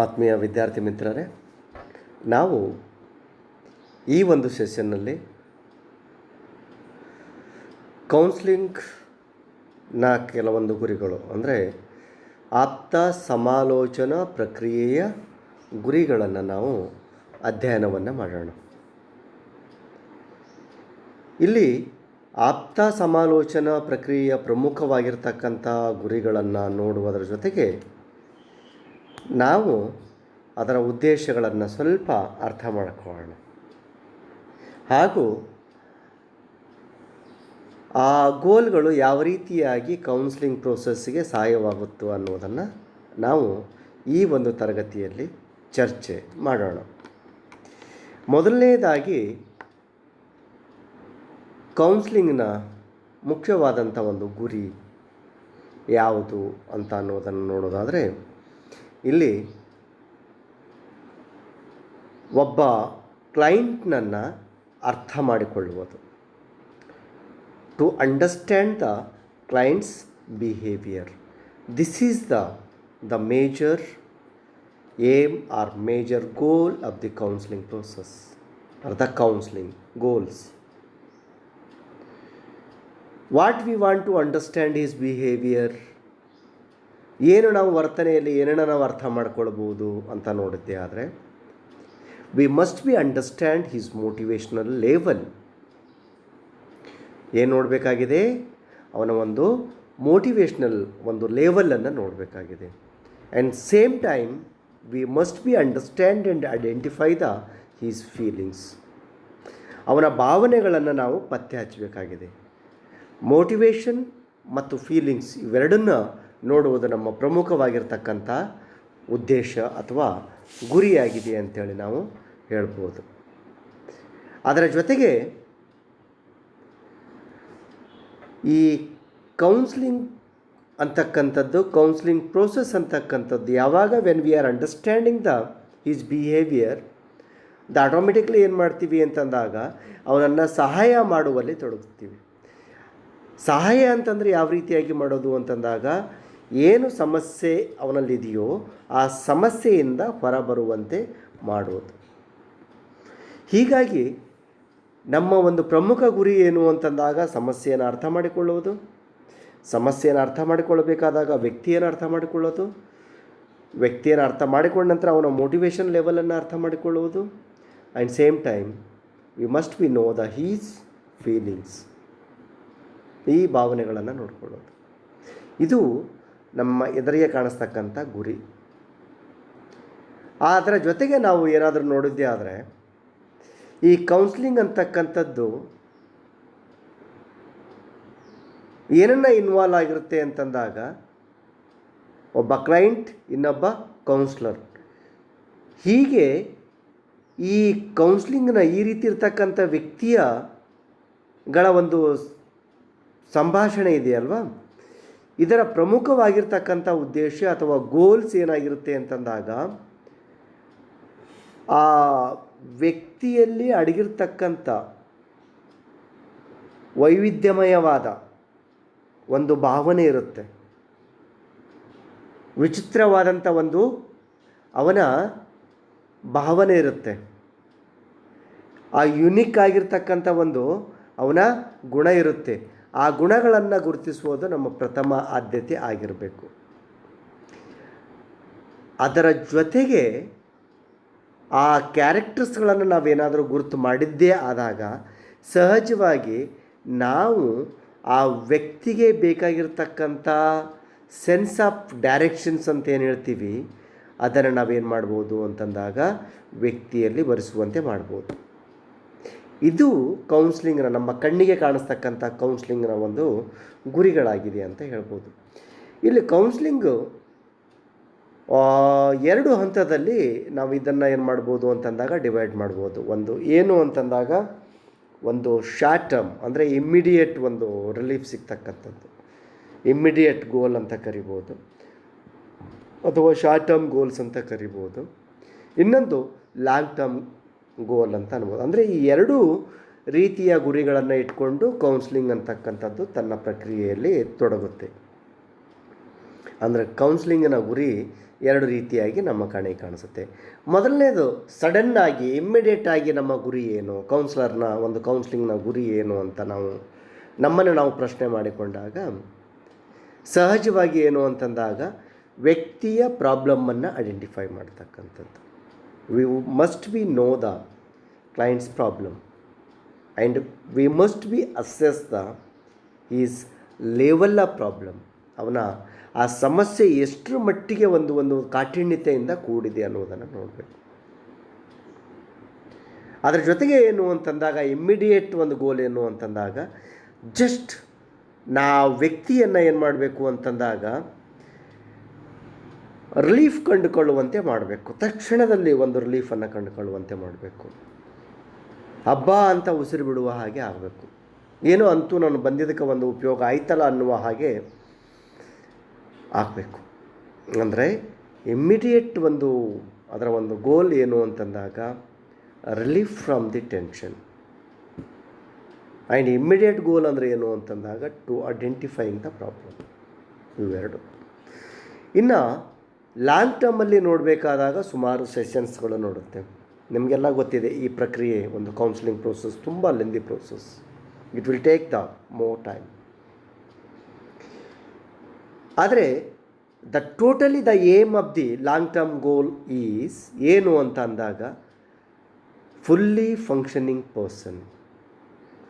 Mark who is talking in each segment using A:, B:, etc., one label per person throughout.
A: ಆತ್ಮೀಯ ವಿದ್ಯಾರ್ಥಿ ಮಿತ್ರರೇ, ನಾವು ಈ ಒಂದು ಸೆಷನ್ನಲ್ಲಿ ಕೌನ್ಸ್ಲಿಂಗ್ನ ಕೆಲವೊಂದು ಗುರಿಗಳು ಅಂದರೆ ಆಪ್ತ ಸಮಾಲೋಚನಾ ಪ್ರಕ್ರಿಯೆಯ ಗುರಿಗಳನ್ನು ನಾವು ಅಧ್ಯಯನವನ್ನು ಮಾಡೋಣ. ಇಲ್ಲಿ ಆಪ್ತ ಸಮಾಲೋಚನಾ ಪ್ರಕ್ರಿಯೆಯ ಪ್ರಮುಖವಾಗಿರ್ತಕ್ಕಂಥ ಗುರಿಗಳನ್ನು ನೋಡುವುದರ ಜೊತೆಗೆ ನಾವು ಅದರ ಉದ್ದೇಶಗಳನ್ನು ಸ್ವಲ್ಪ ಅರ್ಥ ಮಾಡಿಕೊಳ್ಳೋಣ ಹಾಗೂ ಆ ಗೋಲ್ಗಳು ಯಾವ ರೀತಿಯಾಗಿ ಕೌನ್ಸ್ಲಿಂಗ್ ಪ್ರೋಸೆಸ್ಸಿಗೆ ಸಹಾಯವಾಗುತ್ತೋ ಅನ್ನೋದನ್ನು ನಾವು ಈ ಒಂದು ತರಗತಿಯಲ್ಲಿ ಚರ್ಚೆ ಮಾಡೋಣ. ಮೊದಲನೇದಾಗಿ ಕೌನ್ಸ್ಲಿಂಗ್ನ ಮುಖ್ಯವಾದಂಥ ಒಂದು ಗುರಿ ಯಾವುದು ಅಂತ ಅನ್ನೋದನ್ನು ನೋಡೋದಾದರೆ, ಇಲ್ಲಿ ಒಬ್ಬ ಕ್ಲೈಂಟ್ನನ್ನು ಅರ್ಥ ಮಾಡಿಕೊಳ್ಳುವುದು, to understand the clients behavior. This is the major aim or major goal of the counselling process or the counselling goals. What we want to understand is behavior. ಏನು ನಾವು ವರ್ತನೆಯಲ್ಲಿ ಏನನ್ನು ನಾವು ಅರ್ಥ ಮಾಡ್ಕೊಳ್ಬೋದು ಅಂತ ನೋಡಿದ್ದೆ ಆದರೆ, we must be understand his motivational level. ಏನು ನೋಡಬೇಕಾಗಿದೆ? ಅವನ ಒಂದು ಮೋಟಿವೇಶ್ನಲ್ ಒಂದು ಲೆವೆಲನ್ನು ನೋಡಬೇಕಾಗಿದೆ. And same time we must be understand and identify his feelings. ಅವನ ಭಾವನೆಗಳನ್ನು ನಾವು ಪತ್ತೆ ಹಚ್ಚಬೇಕಾಗಿದೆ. ಮೋಟಿವೇಶನ್ ಮತ್ತು ಫೀಲಿಂಗ್ಸ್ ಇವೆರಡನ್ನು ನೋಡುವುದು ನಮ್ಮ ಪ್ರಮುಖವಾಗಿರ್ತಕ್ಕಂಥ ಉದ್ದೇಶ ಅಥವಾ ಗುರಿಯಾಗಿದೆ ಅಂಥೇಳಿ ನಾವು ಹೇಳ್ಬೋದು. ಅದರ ಜೊತೆಗೆ ಈ ಕೌನ್ಸ್ಲಿಂಗ್ ಅಂತಕ್ಕಂಥದ್ದು, ಕೌನ್ಸ್ಲಿಂಗ್ ಪ್ರೋಸೆಸ್ ಅಂತಕ್ಕಂಥದ್ದು ಯಾವಾಗ when we are understanding his behaviour, automatically ಏನು ಮಾಡ್ತೀವಿ ಅಂತಂದಾಗ ಅವನನ್ನು ಸಹಾಯ ಮಾಡುವಲ್ಲಿ ತೊಡಗುತ್ತೀವಿ. ಸಹಾಯ ಅಂತಂದರೆ ಯಾವ ರೀತಿಯಾಗಿ ಮಾಡೋದು ಅಂತಂದಾಗ, ಏನು ಸಮಸ್ಯೆ ಅವನಲ್ಲಿದೆಯೋ ಆ ಸಮಸ್ಯೆಯಿಂದ ಹೊರಬರುವಂತೆ ಮಾಡುವುದು. ಹೀಗಾಗಿ ನಮ್ಮ ಒಂದು ಪ್ರಮುಖ ಗುರಿ ಏನು ಅಂತಂದಾಗ ಸಮಸ್ಯೆಯನ್ನು ಅರ್ಥ ಮಾಡಿಕೊಳ್ಳುವುದು, ಸಮಸ್ಯೆಯನ್ನು ಅರ್ಥ ಮಾಡಿಕೊಳ್ಳಬೇಕಾದಾಗ ವ್ಯಕ್ತಿಯನ್ನು ಅರ್ಥ ಮಾಡಿಕೊಳ್ಳೋದು, ವ್ಯಕ್ತಿಯನ್ನು ಅರ್ಥ ಮಾಡಿಕೊಂಡ ನಂತರ ಅವನ ಮೋಟಿವೇಶನ್ ಲೆವೆಲನ್ನು ಅರ್ಥ ಮಾಡಿಕೊಳ್ಳುವುದು, and same time we must be know his feelings. ಈ ಭಾವನೆಗಳನ್ನು ನೋಡಿಕೊಳ್ಳೋದು, ಇದು ನಮ್ಮ ಎದುರಿಗೆ ಕಾಣಿಸ್ತಕ್ಕಂಥ ಗುರಿ. ಅದರ ಜೊತೆಗೆ ನಾವು ಏನಾದರೂ ನೋಡಿದ್ದೇ ಆದರೆ, ಈ ಕೌನ್ಸ್ಲಿಂಗ್ ಅಂತಕ್ಕಂಥದ್ದು ಏನನ್ನ ಇನ್ವಾಲ್ವ್ ಆಗಿರುತ್ತೆ ಅಂತಂದಾಗ, ಒಬ್ಬ ಕ್ಲೈಂಟ್, ಇನ್ನೊಬ್ಬ ಕೌನ್ಸ್ಲರ್, ಹೀಗೆ ಈ ಕೌನ್ಸ್ಲಿಂಗ್ನ ಈ ರೀತಿ ಇರ್ತಕ್ಕಂಥ ವ್ಯಕ್ತಿಯಗಳ ಒಂದು ಸಂಭಾಷಣೆ ಇದೆಯಲ್ವ, ಇದರ ಪ್ರಮುಖವಾಗಿರ್ತಕ್ಕಂಥ ಉದ್ದೇಶ ಅಥವಾ ಗೋಲ್ಸ್ ಏನಾಗಿರುತ್ತೆ ಅಂತಂದಾಗ, ಆ ವ್ಯಕ್ತಿಯಲ್ಲಿ ಅಡಗಿರ್ತಕ್ಕಂಥ ವೈವಿಧ್ಯಮಯವಾದ ಒಂದು ಭಾವನೆ ಇರುತ್ತೆ, ವಿಚಿತ್ರವಾದಂಥ ಒಂದು ಅವನ ಭಾವನೆ ಇರುತ್ತೆ, ಆ ಯುನಿಕ್ ಆಗಿರ್ತಕ್ಕಂಥ ಒಂದು ಅವನ ಗುಣ ಇರುತ್ತೆ. ಆ ಗುಣಗಳನ್ನು ಗುರುತಿಸುವುದು ನಮ್ಮ ಪ್ರಥಮ ಆದ್ಯತೆ ಆಗಿರಬೇಕು. ಅದರ ಜೊತೆಗೆ ಆ ಕ್ಯಾರೆಕ್ಟರ್ಸ್ಗಳನ್ನು ನಾವೇನಾದರೂ ಗುರುತು ಮಾಡಿದ್ದೇ ಆದಾಗ ಸಹಜವಾಗಿ ನಾವು ಆ ವ್ಯಕ್ತಿಗೆ ಬೇಕಾಗಿರ್ತಕ್ಕಂಥ ಸೆನ್ಸ್ ಆಫ್ ಡೈರೆಕ್ಷನ್ಸ್ ಅಂತ ಏನು ಹೇಳ್ತೀವಿ, ಅದನ್ನು ನಾವೇನು ಮಾಡ್ಬೋದು ಅಂತಂದಾಗ ವ್ಯಕ್ತಿಯಲ್ಲಿ ಬರೆಸುವಂತೆ ಮಾಡ್ಬೋದು. ಇದು ಕೌನ್ಸ್ಲಿಂಗ್ನ, ನಮ್ಮ ಕಣ್ಣಿಗೆ ಕಾಣಿಸ್ತಕ್ಕಂಥ ಕೌನ್ಸ್ಲಿಂಗ್ನ ಒಂದು ಗುರಿಗಳಾಗಿದೆ ಅಂತ ಹೇಳ್ಬೋದು. ಇಲ್ಲಿ ಕೌನ್ಸ್ಲಿಂಗು ಎರಡು ಹಂತದಲ್ಲಿ ನಾವು ಇದನ್ನು ಏನು ಮಾಡ್ಬೋದು ಅಂತಂದಾಗ ಡಿವೈಡ್ ಮಾಡ್ಬೋದು. ಒಂದು ಏನು ಅಂತಂದಾಗ, ಒಂದು ಶಾರ್ಟ್ ಟರ್ಮ್ ಅಂದರೆ ಇಮ್ಮಿಡಿಯೇಟ್ ಒಂದು ರಿಲೀಫ್ ಸಿಗ್ತಕ್ಕಂಥದ್ದು, ಇಮ್ಮಿಡಿಯೇಟ್ ಗೋಲ್ ಅಂತ ಕರಿಬೋದು, ಅಥವಾ ಶಾರ್ಟ್ ಟರ್ಮ್ ಗೋಲ್ಸ್ ಅಂತ ಕರಿಬೋದು. ಇನ್ನೊಂದು ಲಾಂಗ್ ಟರ್ಮ್ ಗೋಲ್ ಅಂತ ಅನ್ಬೋದು. ಅಂದರೆ ಈ ಎರಡೂ ರೀತಿಯ ಗುರಿಗಳನ್ನು ಇಟ್ಕೊಂಡು ಕೌನ್ಸ್ಲಿಂಗ್ ಅಂತಕ್ಕಂಥದ್ದು ತನ್ನ ಪ್ರಕ್ರಿಯೆಯಲ್ಲಿ ತೊಡಗುತ್ತೆ. ಅಂದರೆ ಕೌನ್ಸ್ಲಿಂಗಿನ ಗುರಿ ಎರಡು ರೀತಿಯಾಗಿ ನಮ್ಮ ಕಣ್ಣಿಗೆ ಕಾಣಿಸುತ್ತೆ. ಮೊದಲನೇದು ಸಡನ್ನಾಗಿ ಇಮ್ಮಿಡಿಯೇಟಾಗಿ ನಮ್ಮ ಗುರಿ ಏನು, ಕೌನ್ಸ್ಲರ್ನ ಒಂದು ಕೌನ್ಸ್ಲಿಂಗ್ನ ಗುರಿ ಏನು ಅಂತ ನಮ್ಮನ್ನು ನಾವು ಪ್ರಶ್ನೆ ಮಾಡಿಕೊಂಡಾಗ ಸಹಜವಾಗಿ ಏನು ಅಂತಂದಾಗ ವ್ಯಕ್ತಿಯ ಪ್ರಾಬ್ಲಮ್ಮನ್ನು ಐಡೆಂಟಿಫೈ ಮಾಡ್ತಕ್ಕಂಥದ್ದು. V must be know the clients problem and we must B assess the is level of problem. ಅವನ ಆ ಸಮಸ್ಯೆ ಎಷ್ಟರ ಮಟ್ಟಿಗೆ ಒಂದು ಕಾಠಿಣ್ಯತೆಯಿಂದ ಕೂಡಿದೆ ಅನ್ನೋದನ್ನು ನೋಡಬೇಕು. ಅದರ ಜೊತೆಗೆ ಏನು ಅಂತಂದಾಗ ಇಮ್ಮಿಡಿಯೇಟ್ ಒಂದು ಗೋಲ್ ಏನು ಅಂತಂದಾಗ ಜಸ್ಟ್ ವ್ಯಕ್ತಿಯನ್ನು ಏನು ಮಾಡಬೇಕು ಅಂತಂದಾಗ ರಿಲೀಫ್ ಕಂಡುಕೊಳ್ಳುವಂತೆ ಮಾಡಬೇಕು. ತಕ್ಷಣದಲ್ಲಿ ಒಂದು ರಿಲೀಫನ್ನು ಕಂಡುಕೊಳ್ಳುವಂತೆ ಮಾಡಬೇಕು. ಹಬ್ಬ ಅಂತ ಉಸಿರು ಬಿಡುವ ಹಾಗೆ ಆಗಬೇಕು. ಏನೋ ಅಂತೂ ನಾನು ಬಂದಿದ್ದಕ್ಕೆ ಒಂದು ಉಪಯೋಗ ಆಯ್ತಲ್ಲ ಅನ್ನುವ ಹಾಗೆ ಆಗಬೇಕು. ಅಂದರೆ ಇಮ್ಮಿಡಿಯೇಟ್ ಅದರ ಒಂದು ಗೋಲ್ ಏನು ಅಂತಂದಾಗ relief from the tension. And immediate goal ಅಂದರೆ ಏನು ಅಂತಂದಾಗ ಟು ಐಡೆಂಟಿಫೈಯಿಂಗ್ ದ ಪ್ರಾಬ್ಲಮ್. ಇವೆರಡು. ಇನ್ನು ಲಾಂಗ್ ಟರ್ಮಲ್ಲಿ ನೋಡಬೇಕಾದಾಗ ಸುಮಾರು ಸೆಷನ್ಸ್ಗಳು ನೋಡುತ್ತೆ. ನಿಮಗೆಲ್ಲ ಗೊತ್ತಿದೆ ಈ ಪ್ರಕ್ರಿಯೆ, ಒಂದು ಕೌನ್ಸಿಲಿಂಗ್ ಪ್ರೋಸೆಸ್ ತುಂಬ lengthy process. It will take the more time. ಆದರೆ the aim of the long term goal is ಏನು ಅಂತ ಅಂದಾಗ ಫುಲ್ಲಿ ಫಂಕ್ಷನಿಂಗ್ ಪರ್ಸನ್.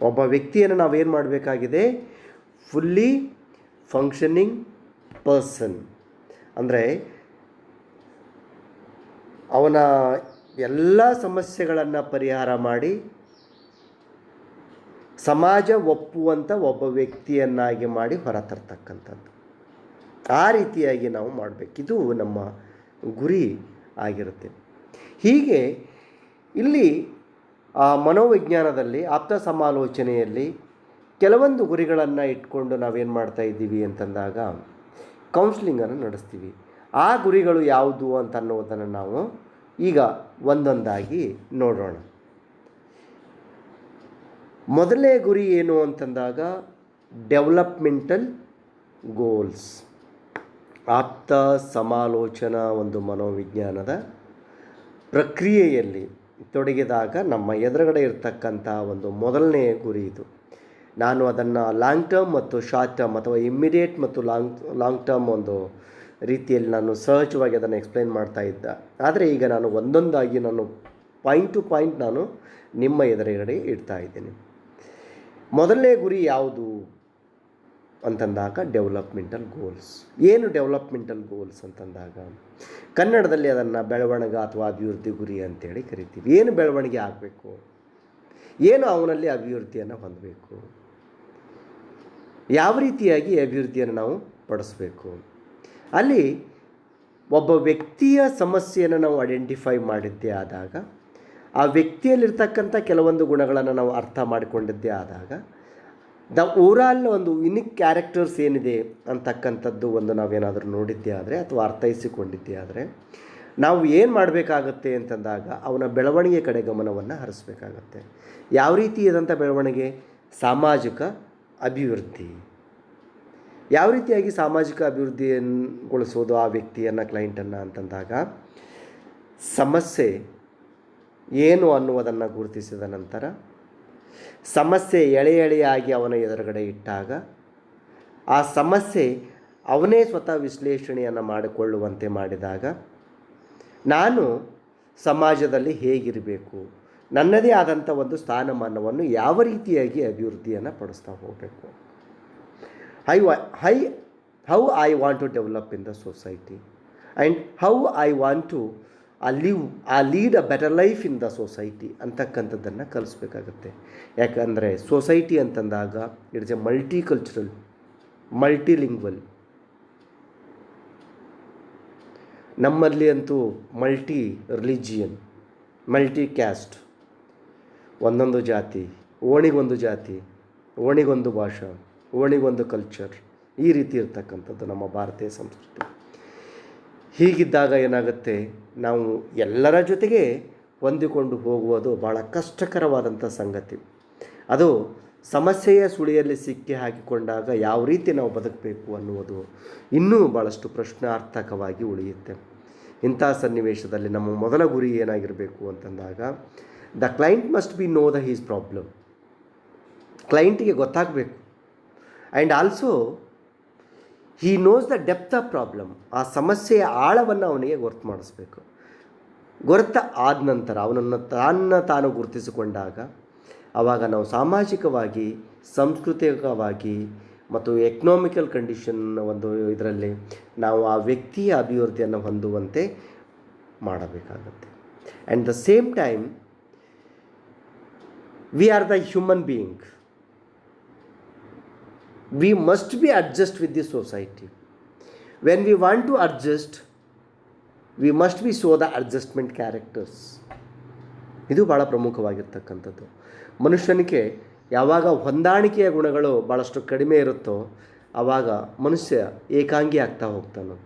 A: ಒಬ್ಬ ವ್ಯಕ್ತಿಯನ್ನು ನಾವೇನು ಮಾಡಬೇಕಾಗಿದೆ, ಫುಲ್ಲಿ ಫಂಕ್ಷನಿಂಗ್ ಪರ್ಸನ್. ಅಂದರೆ ಅವನ ಎಲ್ಲ ಸಮಸ್ಯೆಗಳನ್ನು ಪರಿಹಾರ ಮಾಡಿ ಸಮಾಜ ಒಪ್ಪುವಂಥ ಒಬ್ಬ ವ್ಯಕ್ತಿಯನ್ನಾಗಿ ಮಾಡಿ ಹೊರತರ್ತಕ್ಕಂಥದ್ದು. ಆ ರೀತಿಯಾಗಿ ನಾವು ಮಾಡಬೇಕು. ಇದು ನಮ್ಮ ಗುರಿ ಆಗಿರುತ್ತೆ. ಹೀಗೆ ಇಲ್ಲಿ ಮನೋವಿಜ್ಞಾನದಲ್ಲಿ ಆಪ್ತ ಸಮಾಲೋಚನೆಯಲ್ಲಿ ಕೆಲವೊಂದು ಗುರಿಗಳನ್ನು ಇಟ್ಕೊಂಡು ನಾವೇನು ಮಾಡ್ತಾ ಇದ್ದೀವಿ ಅಂತಂದಾಗ ಕೌನ್ಸ್ಲಿಂಗನ್ನು ನಡೆಸ್ತೀವಿ. ಆ ಗುರಿಗಳು ಯಾವುದು ಅಂತ ಅನ್ನೋದನ್ನು ನಾವು ಈಗ ಒಂದೊಂದಾಗಿ ನೋಡೋಣ. ಮೊದಲನೇ ಗುರಿ ಏನು ಅಂತಂದಾಗ ಡೆವಲಪ್ಮೆಂಟಲ್ ಗೋಲ್ಸ್. ಆಪ್ತ ಸಮಾಲೋಚನಾ ಒಂದು ಮನೋವಿಜ್ಞಾನದ ಪ್ರಕ್ರಿಯೆಯಲ್ಲಿ ತೊಡಗಿದಾಗ ನಮ್ಮ ಎದುರುಗಡೆ ಇರತಕ್ಕಂಥ ಒಂದು ಮೊದಲನೇ ಗುರಿ ಇದು. ನಾನು ಅದನ್ನು ಲಾಂಗ್ ಟರ್ಮ್ ಮತ್ತು ಶಾರ್ಟ್ ಟರ್ಮ್ ಅಥವಾ ಇಮ್ಮಿಡಿಯೇಟ್ ಮತ್ತು ಲಾಂಗ್ ಟರ್ಮ್ ಒಂದು ರೀತಿಯಲ್ಲಿ ನಾನು ಸಹಜವಾಗಿ ಅದನ್ನು ಎಕ್ಸ್ಪ್ಲೈನ್ ಮಾಡ್ತಾ ಇದ್ದ. ಆದರೆ ಈಗ ನಾನು ಒಂದೊಂದಾಗಿ ಪಾಯಿಂಟ್ ಟು ಪಾಯಿಂಟ್ ನಿಮ್ಮ ಎದುರುಗಡೆ ಇಡ್ತಾ ಇದ್ದೇನೆ. ಮೊದಲನೇ ಗುರಿ ಯಾವುದು ಅಂತಂದಾಗ ಡೆವಲಪ್ಮೆಂಟಲ್ ಗೋಲ್ಸ್. ಏನು ಡೆವಲಪ್ಮೆಂಟಲ್ ಗೋಲ್ಸ್ ಅಂತಂದಾಗ ಕನ್ನಡದಲ್ಲಿ ಅದನ್ನು ಬೆಳವಣಿಗೆ ಅಥವಾ ಅಭಿವೃದ್ಧಿ ಗುರಿ ಅಂತೇಳಿ ಕರಿತೀವಿ. ಏನು ಬೆಳವಣಿಗೆ ಆಗಬೇಕು, ಏನು ಅವನಲ್ಲಿ ಅಭಿವೃದ್ಧಿಯನ್ನು ಹೊಂದಬೇಕು, ಯಾವ ರೀತಿಯಾಗಿ ಅಭಿವೃದ್ಧಿಯನ್ನು ನಾವು ಪಡಿಸ್ಬೇಕು. ಅಲ್ಲಿ ಒಬ್ಬ ವ್ಯಕ್ತಿಯ ಸಮಸ್ಯೆಯನ್ನು ನಾವು ಐಡೆಂಟಿಫೈ ಮಾಡಿದ್ದೇ ಆದಾಗ, ಆ ವ್ಯಕ್ತಿಯಲ್ಲಿರ್ತಕ್ಕಂಥ ಕೆಲವೊಂದು ಗುಣಗಳನ್ನು ನಾವು ಅರ್ಥ ಮಾಡಿಕೊಂಡಿದ್ದೇ ಆದಾಗ ಓವರಾಲ್ ಒಂದು ಯುನಿಕ್ ಕ್ಯಾರೆಕ್ಟರ್ಸ್ ಏನಿದೆ ಅಂತಕ್ಕಂಥದ್ದು ನಾವೇನಾದರೂ ನೋಡಿದ್ದೇ ಆದರೆ ಅಥವಾ ಅರ್ಥೈಸಿಕೊಂಡಿದ್ದೇ ಆದರೆ ನಾವು ಏನು ಮಾಡಬೇಕಾಗತ್ತೆ ಅಂತಂದಾಗ ಅವನ ಬೆಳವಣಿಗೆ ಕಡೆ ಗಮನವನ್ನು ಹರಿಸಬೇಕಾಗತ್ತೆ. ಯಾವ ರೀತಿಯಾದಂಥ ಬೆಳವಣಿಗೆ? ಸಾಮಾಜಿಕ ಅಭಿವೃದ್ಧಿ. ಯಾವ ರೀತಿಯಾಗಿ ಸಾಮಾಜಿಕ ಅಭಿವೃದ್ಧಿಗೊಳಿಸೋದು ಆ ವ್ಯಕ್ತಿಯನ್ನು, ಕ್ಲೈಂಟನ್ನು ಅಂತಂದಾಗ ಸಮಸ್ಯೆ ಏನು ಅನ್ನುವುದನ್ನು ಗುರುತಿಸಿದ ನಂತರ ಸಮಸ್ಯೆ ಎಳೆಯಾಗಿ ಅವನ ಎದುರುಗಡೆ ಇಟ್ಟಾಗ ಆ ಸಮಸ್ಯೆ ಅವನೇ ಸ್ವತಃ ವಿಶ್ಲೇಷಣೆಯನ್ನು ಮಾಡಿಕೊಳ್ಳುವಂತೆ ಮಾಡಿದಾಗ ನಾನು ಸಮಾಜದಲ್ಲಿ ಹೇಗಿರಬೇಕು, ನನ್ನದೇ ಆದಂಥ ಒಂದು ಸ್ಥಾನಮಾನವನ್ನು ಯಾವ ರೀತಿಯಾಗಿ ಅಭಿವೃದ್ಧಿಯನ್ನು ಪಡಿಸ್ತಾ ಹೋಗಬೇಕು. How I want to develop in the society and how I want to lead a better life in the society ಅಂತಕ್ಕಂಥದ್ದನ್ನು ಕಲಿಸ್ಬೇಕಾಗತ್ತೆ. ಯಾಕಂದರೆ ಸೊಸೈಟಿ ಅಂತಂದಾಗ ಇಟ್ಸ್ ಎ ಮಲ್ಟಿಕಲ್ಚರಲ್, ಮಲ್ಟಿಲಿಂಗ್ವಲ್. ನಮ್ಮಲ್ಲಿ ಅಂತೂ ಮಲ್ಟಿ ರಿಲಿಜಿಯನ್, ಮಲ್ಟಿ ಕ್ಯಾಸ್ಟ್, ಒಂದೊಂದು ಜಾತಿ, ಓಣಿಗೊಂದು ಜಾತಿ, ಓಣಿಗೊಂದು ಭಾಷೆ, ಓಣಿಗೊಂದು ಕಲ್ಚರ್, ಈ ರೀತಿ ಇರ್ತಕ್ಕಂಥದ್ದು ನಮ್ಮ ಭಾರತೀಯ ಸಂಸ್ಕೃತಿ. ಹೀಗಿದ್ದಾಗ ಏನಾಗುತ್ತೆ, ನಾವು ಎಲ್ಲರ ಜೊತೆಗೆ ಹೊಂದಿಕೊಂಡು ಹೋಗುವುದು ಭಾಳ ಕಷ್ಟಕರವಾದಂಥ ಸಂಗತಿ. ಅದು ಸಮಸ್ಯೆಯ ಸುಳಿಯಲ್ಲಿ ಸಿಕ್ಕಿ ಹಾಕಿಕೊಂಡಾಗ ಯಾವ ರೀತಿ ನಾವು ಬದುಕಬೇಕು ಅನ್ನುವುದು ಇನ್ನೂ ಭಾಳಷ್ಟು ಪ್ರಶ್ನಾರ್ಥಕವಾಗಿ ಉಳಿಯುತ್ತೆ. ಇಂಥ ಸನ್ನಿವೇಶದಲ್ಲಿ ನಮ್ಮ ಮೊದಲ ಗುರಿ ಏನಾಗಿರಬೇಕು ಅಂತಂದಾಗ, the client must be know the his problem. ಕ್ಲೈಂಟಿಗೆ ಗೊತ್ತಾಗಬೇಕು. And also he knows the depth of problem. ಆ ಸಮಸ್ಯೆಯ ಆಳವನ್ನು ಅವನಿಗೆ ಗೊತ್ತು ಮಾಡಿಸ್ಬೇಕು. ಗೊತ್ತ ಆದ ನಂತರ ಅವನನ್ನು ತಾನು ಗುರುತಿಸಿಕೊಂಡಾಗ ಆವಾಗ ನಾವು ಸಾಮಾಜಿಕವಾಗಿ, ಸಾಂಸ್ಕೃತಿಕವಾಗಿ ಮತ್ತು ಎಕನಾಮಿಕಲ್ ಕಂಡೀಷನ್ ಒಂದು ಇದರಲ್ಲಿ ನಾವು ಆ ವ್ಯಕ್ತಿಯ ಅಭಿವೃದ್ಧಿಯನ್ನು ಹೊಂದುವಂತೆ ಮಾಡಬೇಕಾಗತ್ತೆ. And the same time we are the human being. We must be adjust with the society. When we want to adjust, we must be show the adjustment characters. ಇದು ಭಾಳ ಪ್ರಮುಖವಾಗಿರ್ತಕ್ಕಂಥದ್ದು. ಮನುಷ್ಯನಿಗೆ ಯಾವಾಗ ಹೊಂದಾಣಿಕೆಯ ಗುಣಗಳು ಭಾಳಷ್ಟು ಕಡಿಮೆ ಇರುತ್ತೋ ಆವಾಗ ಮನುಷ್ಯ ಏಕಾಂಗಿ ಆಗ್ತಾ ಹೋಗ್ತಾನೆ.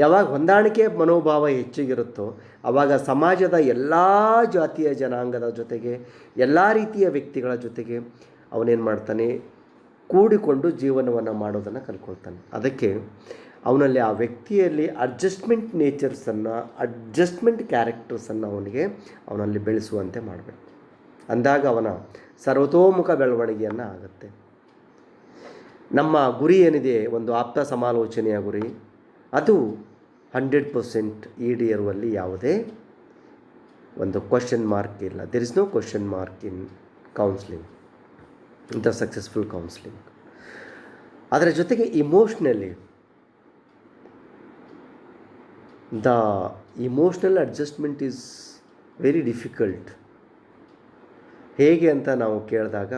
A: ಯಾವಾಗ ಹೊಂದಾಣಿಕೆ ಮನೋಭಾವ ಹೆಚ್ಚಿಗಿರುತ್ತೋ ಆವಾಗ ಸಮಾಜದ ಎಲ್ಲ ಜಾತಿಯ ಜನಾಂಗದ ಜೊತೆಗೆ, ಎಲ್ಲ ರೀತಿಯ ವ್ಯಕ್ತಿಗಳ ಜೊತೆಗೆ ಅವನೇನು ಮಾಡ್ತಾನೆ, ಕೂಡಿಕೊಂಡು ಜೀವನವನ್ನು ಮಾಡೋದನ್ನು ಕಲ್ಕೊಳ್ತಾನೆ. ಅದಕ್ಕೆ ಅವನಲ್ಲಿ ಆ ವ್ಯಕ್ತಿಯಲ್ಲಿ ಅಡ್ಜಸ್ಟ್ಮೆಂಟ್ ನೇಚರ್ಸನ್ನು, ಅಡ್ಜಸ್ಟ್ಮೆಂಟ್ ಕ್ಯಾರೆಕ್ಟರ್ಸನ್ನು ಅವನಲ್ಲಿ ಬೆಳೆಸುವಂತೆ ಮಾಡಬೇಕು. ಅಂದಾಗ ಅವನ ಸರ್ವತೋಮುಖ ಬೆಳವಣಿಗೆಯನ್ನು ಆಗುತ್ತೆ. ನಮ್ಮ ಗುರಿ ಏನಿದೆ, ಒಂದು ಆಪ್ತ ಸಮಾಲೋಚನೆಯ ಗುರಿ, ಅದು 100% ಈಡೇರುವಲ್ಲಿ ಯಾವುದೇ ಒಂದು ಕ್ವಶನ್ ಮಾರ್ಕ್ ಇಲ್ಲ. There is no question mark in counselling, ಇಂಥ ಸಕ್ಸಸ್ಫುಲ್ ಕೌನ್ಸ್ಲಿಂಗ್. ಅದರ ಜೊತೆಗೆ emotionally the emotional adjustment is very difficult. ಹೇಗೆ ಅಂತ ನಾವು ಕೇಳಿದಾಗ,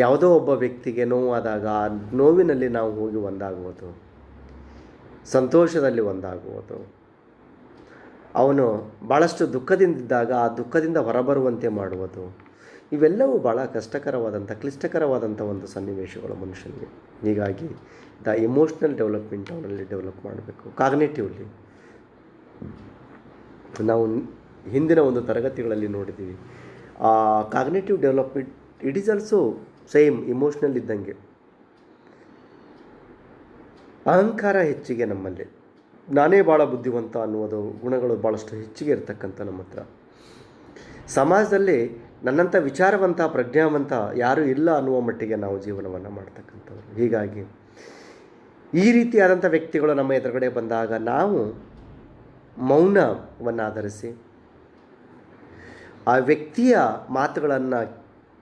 A: ಯಾವುದೋ ಒಬ್ಬ ವ್ಯಕ್ತಿಗೆ ನೋವಾದಾಗ ಆ ನೋವಿನಲ್ಲಿ ನಾವು ಹೋಗಿ ಒಂದಾಗುವುದು, ಸಂತೋಷದಲ್ಲಿ ಒಂದಾಗುವುದು, ಅವನು ಭಾಳಷ್ಟು ದುಃಖದಿಂದಿದ್ದಾಗ ಆ ದುಃಖದಿಂದ ಹೊರಬರುವಂತೆ ಮಾಡುವುದು, ಇವೆಲ್ಲವೂ ಭಾಳ ಕಷ್ಟಕರವಾದಂಥ, ಕ್ಲಿಷ್ಟಕರವಾದಂಥ ಒಂದು ಸನ್ನಿವೇಶಗಳು ಮನುಷ್ಯನಿಗೆ. ಹೀಗಾಗಿ ದ ಇಮೋಷ್ನಲ್ ಡೆವಲಪ್ಮೆಂಟ್ ಅವನಲ್ಲಿ ಡೆವಲಪ್ ಮಾಡಬೇಕು. ಕಾಗ್ನೇಟಿವ್ಲಿ ನಾವು ಹಿಂದಿನ ಒಂದು ತರಗತಿಗಳಲ್ಲಿ ನೋಡಿದ್ದೀವಿ. ಆ cognitive development it is also same emotional ಇದ್ದಂಗೆ. ಅಹಂಕಾರ ಹೆಚ್ಚಿಗೆ ನಮ್ಮಲ್ಲಿ, ನಾನೇ ಭಾಳ ಬುದ್ಧಿವಂತ ಅನ್ನುವುದು ಗುಣಗಳು ಭಾಳಷ್ಟು ಹೆಚ್ಚಿಗೆ ಇರ್ತಕ್ಕಂಥ ನಮ್ಮ ಹತ್ರ. ಸಮಾಜದಲ್ಲಿ ನನ್ನಂಥ ವಿಚಾರವಂತ, ಪ್ರಜ್ಞಾವಂತ ಯಾರೂ ಇಲ್ಲ ಅನ್ನುವ ಮಟ್ಟಿಗೆ ನಾವು ಜೀವನವನ್ನು ಮಾಡ್ತಕ್ಕಂಥವ್ರು. ಹೀಗಾಗಿ ಈ ರೀತಿಯಾದಂಥ ವ್ಯಕ್ತಿಗಳು ನಮ್ಮ ಎದುರುಗಡೆ ಬಂದಾಗ ನಾವು ಮೌನವನ್ನು ಆಧರಿಸಿ ಆ ವ್ಯಕ್ತಿಯ ಮಾತುಗಳನ್ನು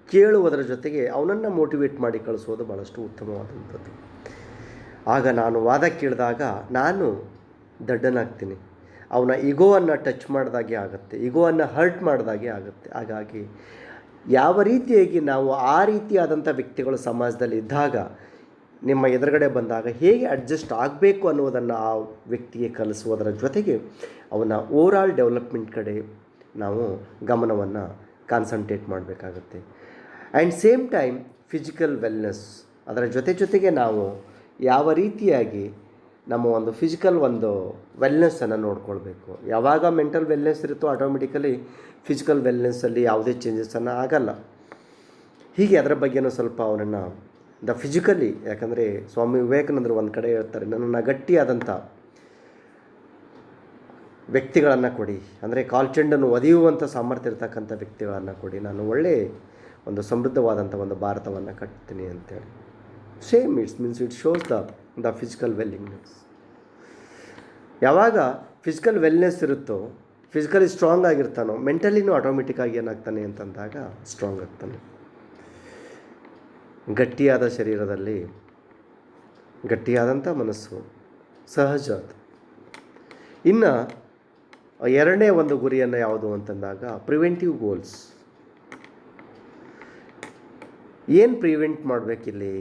A: ಕೇಳುವುದರ ಜೊತೆಗೆ ಅವನನ್ನು ಮೋಟಿವೇಟ್ ಮಾಡಿ ಕಳಿಸೋದು ಭಾಳಷ್ಟು ಉತ್ತಮವಾದಂಥದ್ದು. ಆಗ ನಾನು ವಾದ ಕೇಳಿದಾಗ ನಾನು ದಡ್ಡನಾಗ್ತೀನಿ, ಅವನ ಈಗೋವನ್ನು ಟಚ್ ಮಾಡಿದಾಗೆ ಆಗುತ್ತೆ, ಈಗೋವನ್ನು ಹರ್ಟ್ ಮಾಡಿದಾಗೆ ಆಗುತ್ತೆ. ಹಾಗಾಗಿ ಯಾವ ರೀತಿಯಾಗಿ ನಾವು ಆ ರೀತಿಯಾದಂಥ ವ್ಯಕ್ತಿಗಳು ಸಮಾಜದಲ್ಲಿ ಇದ್ದಾಗ, ನಿಮ್ಮ ಎದುರುಗಡೆ ಬಂದಾಗ ಹೇಗೆ ಅಡ್ಜಸ್ಟ್ ಆಗಬೇಕು ಅನ್ನೋದನ್ನು ಆ ವ್ಯಕ್ತಿಗೆ ಕಲಿಸುವುದರ ಜೊತೆಗೆ ಅವನ ಓವರಾಲ್ ಡೆವಲಪ್ಮೆಂಟ್ ಕಡೆ ನಾವು ಗಮನವನ್ನು ಕಾನ್ಸಂಟ್ರೇಟ್ ಮಾಡಬೇಕಾಗುತ್ತೆ. And same time physical wellness, ಅದರ ಜೊತೆಗೆ ನಾವು ಯಾವ ರೀತಿಯಾಗಿ ನಮ್ಮ ಒಂದು ಫಿಸಿಕಲ್ ಒಂದು ವೆಲ್ನೆಸ್ಸನ್ನು ನೋಡ್ಕೊಳ್ಬೇಕು. ಯಾವಾಗ ಮೆಂಟಲ್ ವೆಲ್ನೆಸ್ ಇರುತ್ತೋ ಆಟೋಮೆಟಿಕಲಿ ಫಿಸಿಕಲ್ ವೆಲ್ನೆಸ್ಸಲ್ಲಿ ಯಾವುದೇ ಚೇಂಜಸ್ಸನ್ನು ಆಗಲ್ಲ. ಹೀಗೆ ಅದರ ಬಗ್ಗೆನೂ ಸ್ವಲ್ಪ ಅವನನ್ನು ದ ಫಿಸಿಕಲಿ, ಯಾಕಂದರೆ ಸ್ವಾಮಿ ವಿವೇಕಾನಂದರು ಒಂದು ಕಡೆ ಹೇಳ್ತಾರೆ, ನನ್ನನ್ನು ಗಟ್ಟಿಯಾದಂಥ ವ್ಯಕ್ತಿಗಳನ್ನು ಕೊಡಿ, ಅಂದರೆ ಕಾಲ್ಚೆಂಡನ್ನು ಒದೆಯುವಂಥ ಸಾಮರ್ಥ್ಯ ಇರ್ತಕ್ಕಂಥ ವ್ಯಕ್ತಿಗಳನ್ನು ಕೊಡಿ, ನಾನು ಒಳ್ಳೆಯ ಒಂದು ಸಮೃದ್ಧವಾದಂಥ ಒಂದು ಭಾರತವನ್ನು ಕಟ್ತೀನಿ ಅಂತೇಳಿ. Same it shows the physical wellingness. ಯಾವಾಗ ಫಿಸಿಕಲ್ ವೆಲ್ನೆಸ್ ಇರುತ್ತೋ, ಫಿಸಿಕಲಿ ಸ್ಟ್ರಾಂಗ್ ಆಗಿರ್ತಾನೋ, ಮೆಂಟಲಿನೂ ಆಟೋಮೆಟಿಕ್ಕಾಗಿ ಏನಾಗ್ತಾನೆ ಅಂತಂದಾಗ ಸ್ಟ್ರಾಂಗ್ ಆಗ್ತಾನೆ. ಗಟ್ಟಿಯಾದ ಶರೀರದಲ್ಲಿ ಗಟ್ಟಿಯಾದಂಥ ಮನಸ್ಸು ಸಹಜ. ಇನ್ನು ಎರಡನೇ ಒಂದು ಗುರಿಯನ್ನು ಯಾವುದು ಅಂತಂದಾಗ ಪ್ರಿವೆಂಟಿವ್ ಗೋಲ್ಸ್. ಏನು ಪ್ರಿವೆಂಟ್ ಮಾಡಬೇಕಿಲ್ಲಿ?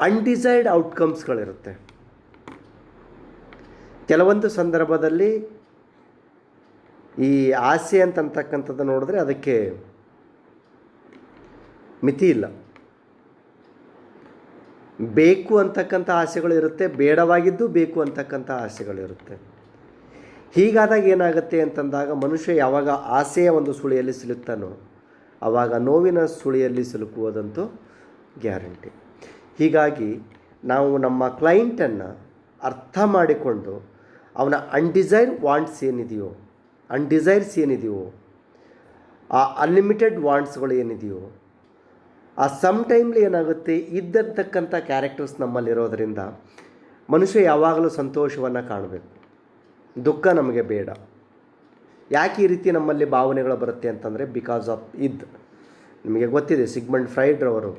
A: ಅನ್ಡಿಸೈರ್ಡ್ ಔಟ್ಕಮ್ಸ್ಗಳಿರುತ್ತೆ. ಕೆಲವೊಂದು ಸಂದರ್ಭದಲ್ಲಿ ಈ ಆಸೆ ಅಂತಕ್ಕಂಥದ್ದು ನೋಡಿದ್ರೆ ಅದಕ್ಕೆ ಮಿತಿ ಇಲ್ಲ. ಬೇಕು ಅಂತಕ್ಕಂಥ ಆಸೆಗಳು ಇರುತ್ತೆ, ಬೇಡವಾಗಿದ್ದು ಬೇಕು ಅಂತಕ್ಕಂಥ ಆಸೆಗಳಿರುತ್ತೆ. ಹೀಗಾದಾಗ ಏನಾಗುತ್ತೆ ಅಂತಂದಾಗ ಮನುಷ್ಯ ಯಾವಾಗ ಆಸೆಯ ಒಂದು ಸುಳಿಯಲ್ಲಿ ಸಿಲುಕ್ತಾನೋ ಆವಾಗ ನೋವಿನ ಸುಳಿಯಲ್ಲಿ ಸಿಲುಕುವುದಂತೂ ಗ್ಯಾರಂಟಿ. ಹೀಗಾಗಿ ನಾವು ನಮ್ಮ ಕ್ಲೈಂಟನ್ನು ಅರ್ಥ ಮಾಡಿಕೊಂಡು ಅವನ ಅನ್ಡಿಸೈರ್ಸ್ ಏನಿದೆಯೋ ಆ ಅನ್ಲಿಮಿಟೆಡ್ ವಾಂಟ್ಸ್ಗಳು ಏನಿದೆಯೋ ಆ ಸಮ್ ಟೈಮ್ಲಿ ಏನಾಗುತ್ತೆ ಇದ್ದಿರ್ತಕ್ಕಂಥ ಕ್ಯಾರೆಕ್ಟರ್ಸ್ ನಮ್ಮಲ್ಲಿರೋದರಿಂದ ಮನುಷ್ಯ ಯಾವಾಗಲೂ ಸಂತೋಷವನ್ನು ಕಾಣಬೇಕು, ದುಃಖ ನಮಗೆ ಬೇಡ. ಯಾಕೆ ಈ ರೀತಿ ನಮ್ಮಲ್ಲಿ ಭಾವನೆಗಳು ಬರುತ್ತೆ ಅಂತಂದರೆ ಬಿಕಾಸ್ ಆಫ್ ನಿಮಗೆ ಗೊತ್ತಿದೆ, ಸಿಗ್ಮಂಡ್ ಫ್ರೈಡ್ರವರು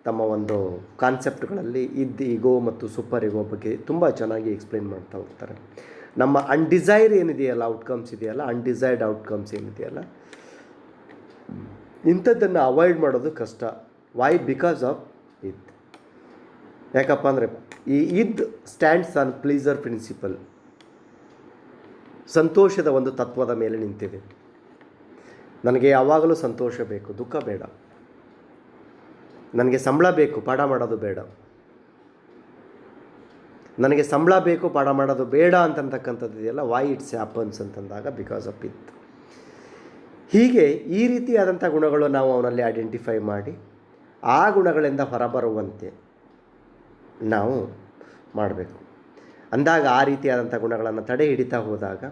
A: ತಮ್ಮ ಒಂದು ಕಾನ್ಸೆಪ್ಟ್ಗಳಲ್ಲಿ ಈಗೋ ಮತ್ತು ಸೂಪರ್ ಈಗೋ ಬಗ್ಗೆ ತುಂಬ ಚೆನ್ನಾಗಿ ಎಕ್ಸ್ಪ್ಲೇನ್ ಮಾಡ್ತಾ ಹೋಗ್ತಾರೆ. ನಮ್ಮ ಅನ್ಡಿಸೈರ್ಡ್ ಔಟ್ಕಮ್ಸ್ ಏನಿದೆಯಲ್ಲ ಇಂಥದ್ದನ್ನು ಅವಾಯ್ಡ್ ಮಾಡೋದು ಕಷ್ಟ. ವೈ? ಬಿಕಾಸ್ ಆಫ್ ಯಾಕಪ್ಪ ಅಂದರೆ ಈ ಸ್ಟ್ಯಾಂಡ್ಸ್ ಆನ್ ಪ್ಲೀಸರ್ ಪ್ರಿನ್ಸಿಪಲ್, ಸಂತೋಷದ ಒಂದು ತತ್ವದ ಮೇಲೆ ನಿಂತಿದೆ. ನನಗೆ ಯಾವಾಗಲೂ ಸಂತೋಷ ಬೇಕು, ದುಃಖ ಬೇಡ. ನನಗೆ ಸಂಬಳ ಬೇಕು, ಪಾಠ ಮಾಡೋದು ಬೇಡ. ನನಗೆ ಸಂಬಳ ಬೇಕು, ಪಾಠ ಮಾಡೋದು ಬೇಡ ಅಂತಕ್ಕಂಥದ್ದು ಇದೆಯಲ್ಲ, ವೈ ಇಟ್ಸ್ ಹ್ಯಾಪನ್ಸ್ ಅಂತಂದಾಗ ಬಿಕಾಸ್ ಆಫ್ ಹೀಗೆ ಈ ರೀತಿಯಾದಂಥ ಗುಣಗಳು ನಾವು ಅವನಲ್ಲಿ ಐಡೆಂಟಿಫೈ ಮಾಡಿ ಆ ಗುಣಗಳಿಂದ ಹೊರಬರುವಂತೆ ನಾವು ಮಾಡಬೇಕು. ಅಂದಾಗ ಆ ರೀತಿಯಾದಂಥ ಗುಣಗಳನ್ನು ತಡೆ ಹಿಡಿತಾ ಹೋದಾಗ